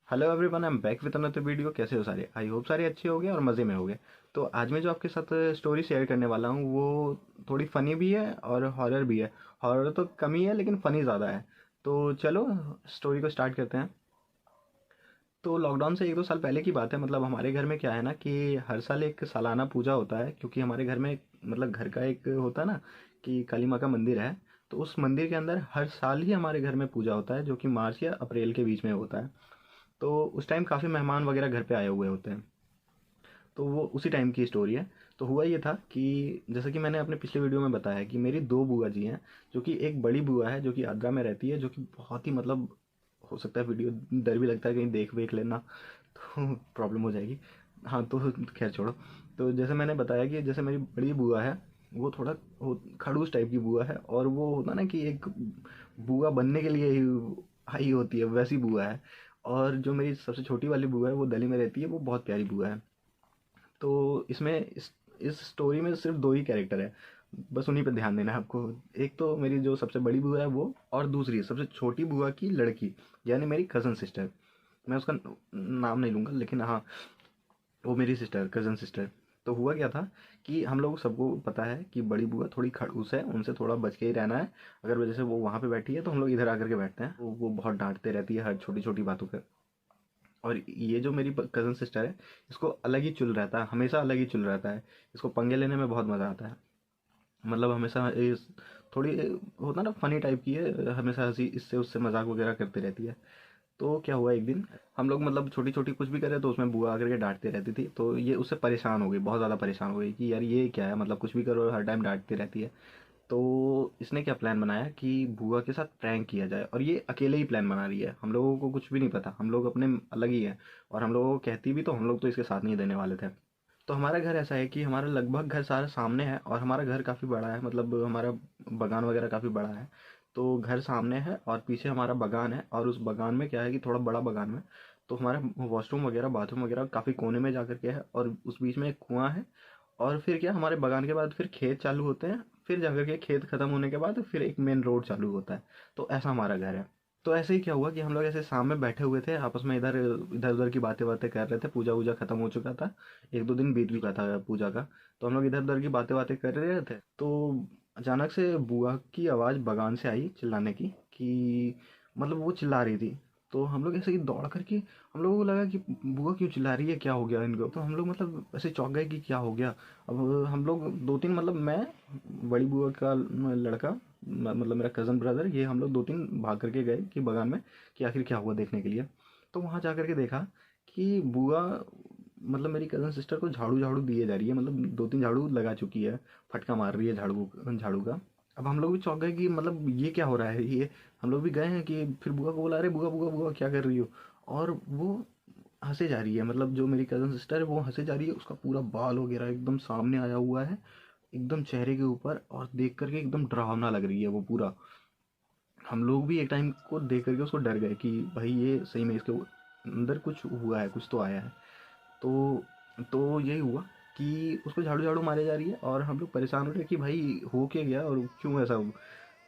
Hello everyone, I am back with another video. कैसे हो सारे? आई होप सारे अच्छे होंगे और मज़े में होंगे। तो आज मैं जो आपके साथ स्टोरी शेयर करने वाला हूँ वो थोड़ी फ़नी भी है और हॉरर भी है। हॉरर तो कम ही है लेकिन फ़नी ज़्यादा है। तो चलो स्टोरी को स्टार्ट करते हैं। तो लॉकडाउन से 1-2 साल पहले की बात है। मतलब हमारे घर में क्या है ना कि हर साल एक सालाना पूजा होता है, क्योंकि हमारे घर में मतलब घर का एक होता है ना कि काली माँ का मंदिर है। तो उस मंदिर के अंदर हर साल ही हमारे घर में पूजा होता है, जो कि मार्च या अप्रैल के बीच में होता है। तो उस टाइम काफ़ी मेहमान वगैरह घर पे आए हुए होते हैं। तो वो उसी टाइम की स्टोरी है। तो हुआ ये था कि जैसे कि मैंने अपने पिछले वीडियो में बताया कि मेरी दो बुआ जी हैं। जो कि एक बड़ी बुआ है जो कि आगरा में रहती है, जो कि बहुत ही मतलब हो सकता है वीडियो डर भी लगता है कहीं देख वेख लेना तो प्रॉब्लम हो जाएगी। हाँ तो खैर छोड़ो। तो जैसे मैंने बताया कि जैसे मेरी बड़ी बुआ है, वो थोड़ा खड़ूस टाइप की बुआ है, और वो होता ना कि एक बुआ बनने के लिए ही आई होती है, वैसी बुआ है। और जो मेरी सबसे छोटी वाली बुआ है वो दिल्ली में रहती है, वो बहुत प्यारी बुआ है। तो इसमें इस स्टोरी में सिर्फ दो ही कैरेक्टर है, बस उन्हीं पे ध्यान देना है आपको। एक तो मेरी जो सबसे बड़ी बुआ है वो, और दूसरी सबसे छोटी बुआ की लड़की, यानी मेरी कज़न सिस्टर। मैं उसका नाम नहीं लूँगा लेकिन हाँ, वो मेरी सिस्टर, कज़न सिस्टर। तो हुआ क्या था कि हम लोग सबको पता है कि बड़ी बुआ थोड़ी खड़ूस है, उनसे थोड़ा बच के ही रहना है। अगर वजह से वो वहाँ पे बैठी है तो हम लोग इधर आकर के बैठते हैं। वो बहुत डांटते रहती है हर छोटी छोटी बातों पे। और ये जो मेरी कज़न सिस्टर है, इसको अलग ही चुल रहता है, हमेशा अलग ही चुल रहता है। इसको पंगे लेने में बहुत मज़ा आता है। मतलब हमेशा इस थोड़ी होता ना फनी टाइप की है, हमेशा हंसी इससे उससे मजाक वगैरह करती रहती है। तो क्या हुआ एक दिन, हम लोग मतलब छोटी छोटी कुछ भी करे तो उसमें बुआ आकर के डांटती रहती थी। तो ये उससे परेशान हो गई, बहुत ज़्यादा परेशान हो गई कि यार ये क्या है, मतलब कुछ भी करो हर टाइम डांटती रहती है। तो इसने क्या प्लान बनाया कि बुआ के साथ प्रैंक किया जाए, और ये अकेले ही प्लान बना रही है, हम लोगों को कुछ भी नहीं पता, हम लोग अपने अलग ही हैं। और हम लोगों को कहती भी तो हम लोग तो इसके साथ नहीं देने वाले थे। तो हमारा घर ऐसा है कि हमारा लगभग घर सारा सामने है, और हमारा घर काफ़ी बड़ा है, मतलब हमारा बगान वगैरह काफ़ी बड़ा है। तो घर सामने है और पीछे हमारा बगान है, और उस बगान में क्या है कि थोड़ा बड़ा बगान में, तो हमारा वॉशरूम वगैरह बाथरूम वगैरह काफ़ी कोने में जा कर के है, और उस बीच में एक कुआं है। और फिर क्या, हमारे बगान के बाद फिर खेत चालू होते हैं, फिर जाकर के खेत खत्म होने के बाद फिर एक मेन रोड चालू होता है। तो ऐसा हमारा घर है। तो ऐसे ही क्या हुआ कि हम लोग ऐसे सामने बैठे हुए थे, आपस में इधर इधर उधर की बातें बातें कर रहे थे। पूजा वूजा खत्म हो चुका था, 1-2 दिन बीत चुका था पूजा का। तो हम लोग इधर उधर की बातें बातें कर रहे थे। तो अचानक से बुआ की आवाज़ बगान से आई चिल्लाने की, कि मतलब वो चिल्ला रही थी। तो हम लोग ऐसे ही दौड़ करके, हम लोगों को लगा कि बुआ क्यों चिल्ला रही है, क्या हो गया इनको। तो हम लोग मतलब ऐसे चौंक गए कि क्या हो गया। अब हम लोग 2-3, मतलब मैं, बड़ी बुआ का लड़का, मतलब मेरा कज़न ब्रदर, ये हम लोग 2-3 भाग करके गए कि बगान में, कि आखिर क्या हुआ देखने के लिए। तो वहाँ जा करके देखा कि बुआ मतलब मेरी कज़न सिस्टर को झाड़ू झाड़ू दिए जा रही है, मतलब 2-3 झाड़ू लगा चुकी है, फटका मार रही है झाड़ू झाड़ू का। अब हम लोग भी चौंक गए कि मतलब ये क्या हो रहा है ये। हम लोग भी गए हैं कि फिर बुआ को बोला, अरे बुआ बुआ बुआ क्या कर रही हो। और वो हंसे जा रही है, मतलब जो मेरी कज़न सिस्टर है वो हंसे जा रही है, उसका पूरा बाल वगैरह एकदम सामने आया हुआ है, एकदम चेहरे के ऊपर, और देख करके एकदम डरावना लग रही है वो पूरा। हम लोग भी एक टाइम को देख करके उसको डर गए कि भाई ये सही में इसके अंदर कुछ हुआ है, कुछ तो आया है। तो यही हुआ कि उसको झाड़ू झाड़ू मारे जा रही है, और हम लोग परेशान हो रहे हैं कि भाई हो क्या गया और क्यों ऐसा हुआ।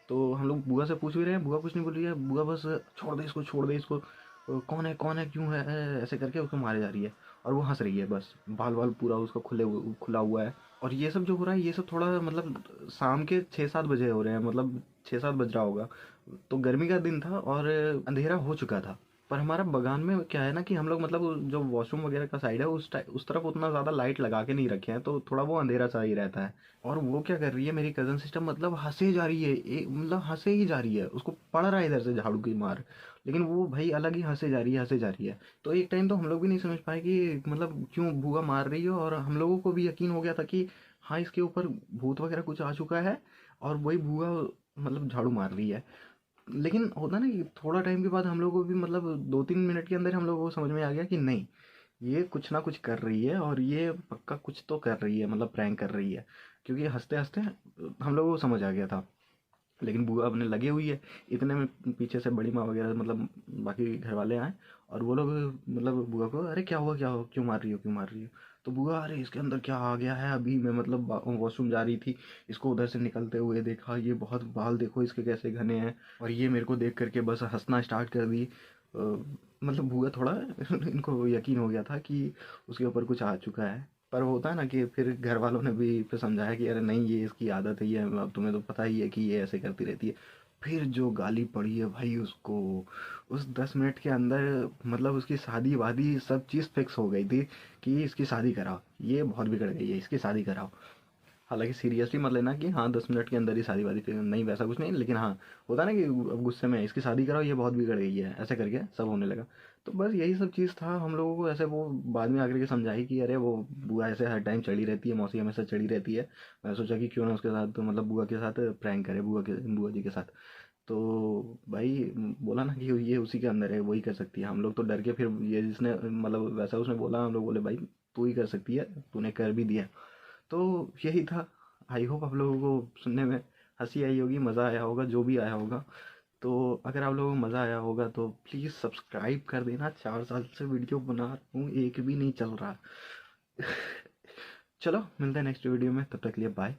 तो हम लोग बुआ से पूछ भी रहे हैं, बुआ कुछ नहीं बोल रही है, बुआ बस छोड़ दे इसको, छोड़ दे इसको, कौन है क्यों है, ऐसे करके उसको मारे जा रही है। और वो हंस रही है, बस बाल बाल पूरा उसका खुला हुआ है। और ये सब जो हो रहा है ये सब थोड़ा मतलब शाम के 6-7 बजे हो रहे हैं, मतलब 6-7 बज रहा होगा। तो गर्मी का दिन था और अंधेरा हो चुका था। पर हमारा बगान में क्या है ना कि हम लोग मतलब जो वॉशरूम वगैरह का साइड है उस तरफ उतना ज़्यादा लाइट लगा के नहीं रखे हैं, तो थोड़ा वो अंधेरा सा ही रहता है। और वो क्या कर रही है मेरी कज़न सिस्टर, मतलब हंसे जा रही है, मतलब हंसे ही जा रही है, उसको पड़ रहा है इधर से झाड़ू की मार, लेकिन वो भाई अलग ही हंसे जा रही है, हंसे जा रही है। तो एक टाइम तो हम लोग भी नहीं समझ पाए कि मतलब क्यों बुआ मार रही है, और हम लोगों को भी यकीन हो गया था कि हाँ इसके ऊपर भूत वगैरह कुछ आ चुका है, और वही बुआ मतलब झाड़ू मार रही है। लेकिन होता ना कि थोड़ा टाइम के बाद हम लोगों को भी मतलब 2-3 मिनट के अंदर हम लोगों को समझ में आ गया कि नहीं, ये कुछ ना कुछ कर रही है, और ये पक्का कुछ तो कर रही है, मतलब प्रैंक कर रही है। क्योंकि हंसते हंसते हम लोगों को समझ आ गया था। लेकिन बुआ अपने लगी हुई है। इतने में पीछे से बड़ी माँ वगैरह मतलब बाकी घर वाले आए, और वो लोग मतलब बुआ को, अरे क्या हुआ, क्या हुआ, क्यों मार रही हो, क्यों मार रही हो। तो बुआ, अरे इसके अंदर क्या आ गया है, अभी मैं मतलब वॉशरूम जा रही थी, इसको उधर से निकलते हुए देखा, ये बहुत बाल देखो इसके कैसे घने हैं। और ये मेरे को देख करके बस हंसना स्टार्ट कर दी। मतलब बुआ थोड़ा इनको यकीन हो गया था कि उसके ऊपर कुछ आ चुका है। पर वो होता है ना कि फिर घर वालों ने भी फिर समझाया कि अरे नहीं, ये इसकी आदत है, ये अब तुम्हें तो पता ही है कि ये ऐसे करती रहती है। फिर जो गाली पड़ी है भाई उसको, उस 10 मिनट के अंदर मतलब उसकी शादी वादी सब चीज़ फिक्स हो गई थी कि इसकी शादी कराओ, ये बहुत बिगड़ गई है, इसकी शादी कराओ। हालाँकि सीरियसली मत लेना कि हाँ 10 मिनट के अंदर ही शादी-वादी फिर नहीं, वैसा कुछ नहीं, लेकिन हाँ, होता है ना कि अब गुस्से में इसकी शादी कराओ, ये बहुत बिगड़ गई है, ऐसे करके सब होने लगा। तो बस यही सब चीज़ था हम लोगों को। ऐसे वो बाद में आकर के समझाई कि अरे वो बुआ ऐसे हर टाइम चढ़ी रहती है, मौसी हमेशा चढ़ी रहती है। मैं सोचा कि क्यों ना उसके साथ, तो मतलब बुआ के साथ प्रैंक करें, बुआ जी के साथ। तो भाई बोला ना कि ये उसी के अंदर है, वही कर सकती है। हम लोग तो डर के फिर, ये जिसने मतलब वैसा उसने बोला, हम लोग बोले भाई तू ही कर सकती है, तूने कर भी दिया। तो यही था। आई होप आप लोगों को सुनने में हंसी आई होगी, मज़ा आया होगा, जो भी आया होगा। तो अगर आप लोगों को मज़ा आया होगा तो प्लीज़ सब्सक्राइब कर देना। 4 साल से वीडियो बना रहा हूँ, एक भी नहीं चल रहा। चलो मिलते हैं नेक्स्ट वीडियो में, तब तक के लिए बाय।